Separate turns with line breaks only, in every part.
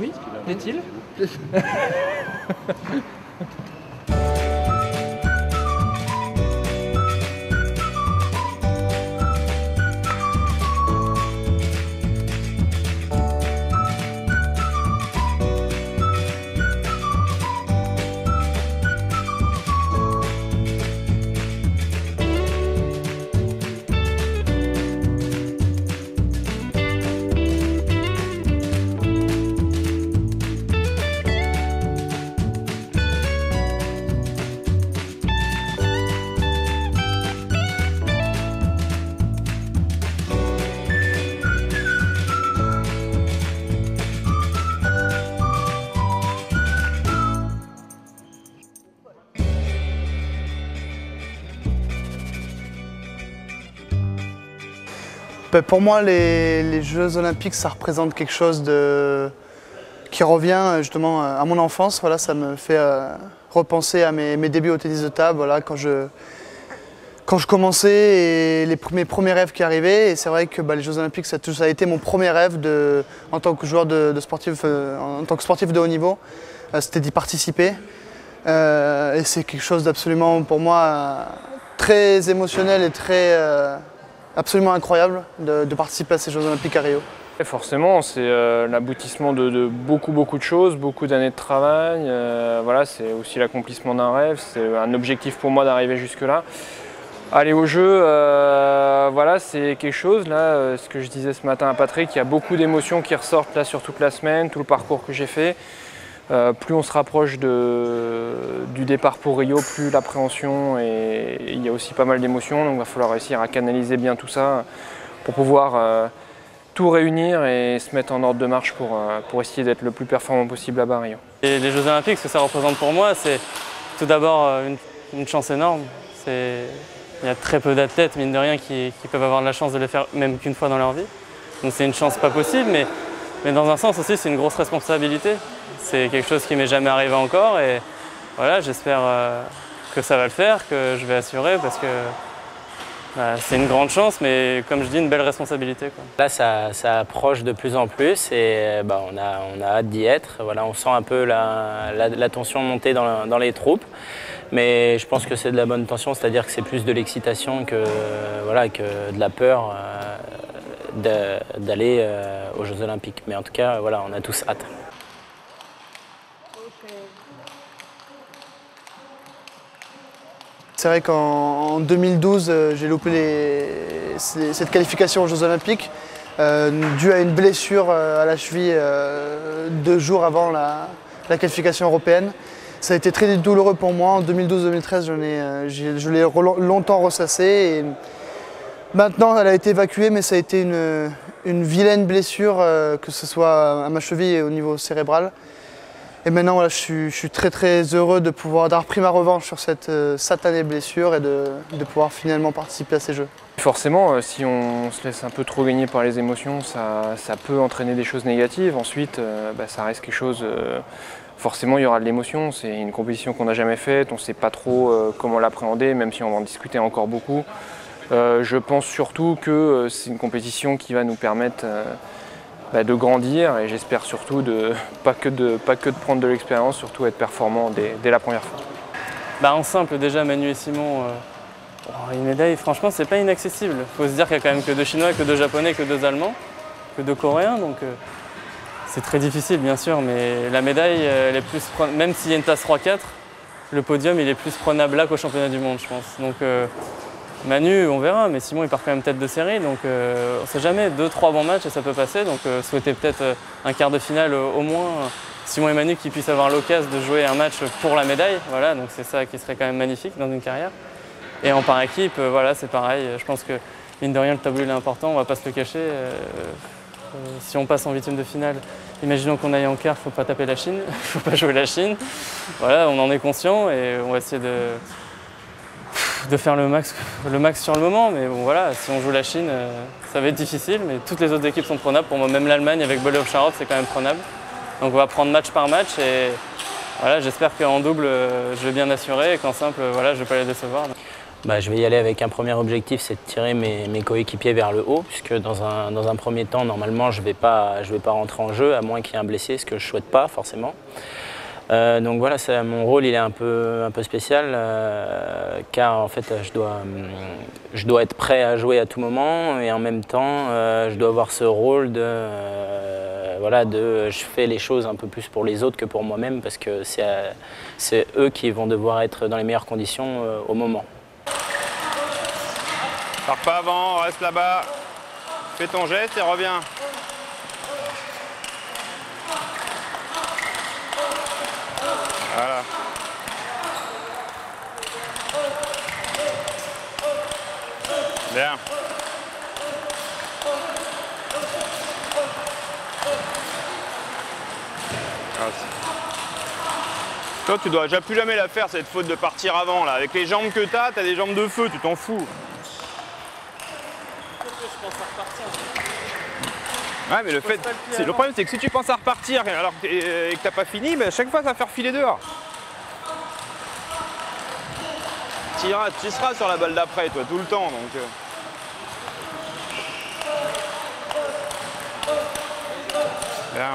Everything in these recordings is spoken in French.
Oui, est-il?
Pour moi, les Jeux Olympiques, ça représente quelque chose qui revient justement à mon enfance. Voilà, ça me fait repenser à mes débuts au tennis de table, voilà, quand je commençais et mes premiers rêves qui arrivaient. Et c'est vrai que les Jeux Olympiques, ça a été mon premier rêve en tant que joueur en tant que sportif de haut niveau. C'était d'y participer. Et c'est quelque chose d'absolument, pour moi, très émotionnel et absolument incroyable de participer à ces Jeux Olympiques à Rio.
Et forcément, c'est l'aboutissement de beaucoup de choses, beaucoup d'années de travail. Voilà, c'est aussi l'accomplissement d'un rêve, c'est un objectif pour moi d'arriver jusque-là. Aller aux Jeux, voilà, c'est quelque chose, là, ce que je disais ce matin à Patrick, il y a beaucoup d'émotions qui ressortent là sur toute la semaine, tout le parcours que j'ai fait. Plus on se rapproche du départ pour Rio, plus l'appréhension et il y a aussi pas mal d'émotions, donc il va falloir réussir à canaliser bien tout ça pour pouvoir tout réunir et se mettre en ordre de marche pour essayer d'être le plus performant possible là-bas à Rio.
Et les Jeux Olympiques, ce que ça représente pour moi, c'est tout d'abord une chance énorme. Il y a très peu d'athlètes, mine de rien, qui peuvent avoir la chance de le faire même qu'une fois dans leur vie. Donc c'est une chance pas possible, mais dans un sens aussi, c'est une grosse responsabilité. C'est quelque chose qui m'est jamais arrivé encore et voilà, j'espère que ça va le faire, que je vais assurer parce que c'est une grande chance, mais comme je dis, une belle responsabilité, quoi.
Là, ça approche de plus en plus et on a hâte d'y être. Voilà, on sent un peu la tension monter dans les troupes, mais je pense que c'est de la bonne tension, c'est-à-dire que c'est plus de l'excitation que de la peur d'aller aux Jeux Olympiques. Mais en tout cas, voilà, on a tous hâte.
C'est vrai qu'en 2012, j'ai loupé cette qualification aux Jeux Olympiques due à une blessure à la cheville 2 jours avant la qualification européenne. Ça a été très douloureux pour moi. En 2012-2013, je l'ai longtemps ressassé. Et maintenant, elle a été évacuée, mais ça a été une vilaine blessure, que ce soit à ma cheville et au niveau cérébral. Et maintenant, voilà, je suis très heureux d'avoir pris ma revanche sur cette satanée blessure et de pouvoir finalement participer à ces Jeux.
Forcément, si on se laisse un peu trop gagner par les émotions, ça peut entraîner des choses négatives. Ensuite, ça reste quelque chose... forcément, il y aura de l'émotion. C'est une compétition qu'on n'a jamais faite. On ne sait pas trop comment l'appréhender, même si on va en discuter encore beaucoup. Je pense surtout que c'est une compétition qui va nous permettre de grandir et j'espère surtout pas que de prendre de l'expérience, surtout être performant dès la première fois.
En simple, déjà, Manu et Simon, une médaille, franchement, c'est pas inaccessible. Il faut se dire qu'il y a quand même que 2 Chinois, que 2 Japonais, que 2 Allemands, que 2 Coréens, donc c'est très difficile, bien sûr, mais la médaille, elle est plus même s'il y a une tasse 3-4, le podium, il est plus prenable là qu'au championnat du monde, je pense. Donc, Manu, on verra, mais Simon il part quand même tête de série, donc on ne sait jamais, 2-3 bons matchs et ça peut passer, donc souhaiter peut-être un quart de finale au moins, Simon et Manu qui puissent avoir l'occasion de jouer un match pour la médaille, voilà, donc c'est ça qui serait quand même magnifique dans une carrière. Et en par équipe, voilà, c'est pareil, je pense que mine de rien le tableau il est important, on ne va pas se le cacher, si on passe en 8e de finale, imaginons qu'on aille en quart, il ne faut pas taper la Chine, il ne faut pas jouer la Chine, voilà, on en est conscient et on va essayer de faire le max sur le moment, mais bon voilà, si on joue la Chine, ça va être difficile, mais toutes les autres équipes sont prenables. Pour moi, même l'Allemagne avec Bolov-Charov, c'est quand même prenable. Donc on va prendre match par match et voilà, j'espère qu'en double, je vais bien assurer et qu'en simple, voilà, je ne vais pas les décevoir.
Je vais y aller avec un premier objectif, c'est de tirer mes coéquipiers vers le haut, puisque dans un premier temps, normalement, je vais pas rentrer en jeu, à moins qu'il y ait un blessé, ce que je ne souhaite pas forcément. Donc voilà, mon rôle il est un peu spécial, car en fait je dois être prêt à jouer à tout moment, et en même temps je dois avoir ce rôle je fais les choses un peu plus pour les autres que pour moi-même, parce que c'est eux qui vont devoir être dans les meilleures conditions au moment.
Pars pas avant, reste là-bas, fais ton geste et reviens. Voilà. Bien. Toi, tu dois déjà plus jamais la faire, cette faute de partir avant. Là. Avec les jambes que t'as des jambes de feu, tu t'en fous. Ouais, mais le problème, c'est que si tu penses à repartir alors et que t'as pas fini, à chaque fois, ça va faire filer dehors. Tu seras sur la balle d'après, toi, tout le temps. Donc, Bien.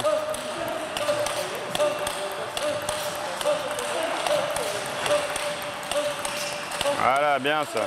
Voilà, bien ça.